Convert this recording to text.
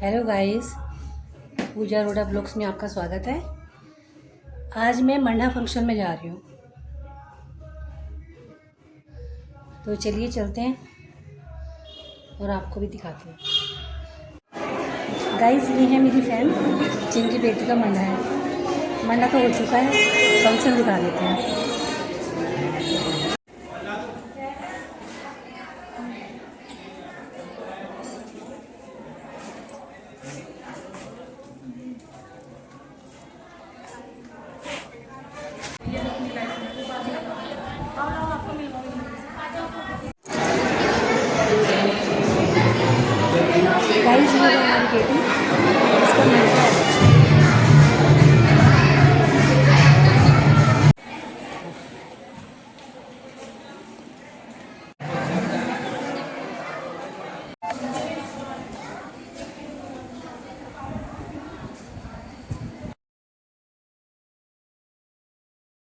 Hello guys, पूजा रोडा blogs में आपका स्वागत है। आज मैं मंडा फंक्शन में जा रही हूँ, तो चलिए चलते हैं और आपको भी दिखाते हैं। गाइस, ये है मेरी फ्रेंड जिनकी बेटी का मंडा है। मंडा तो हो चुका है, फंक्शन दिखा देते हैं। गाइस, ये है हमारी बेटी।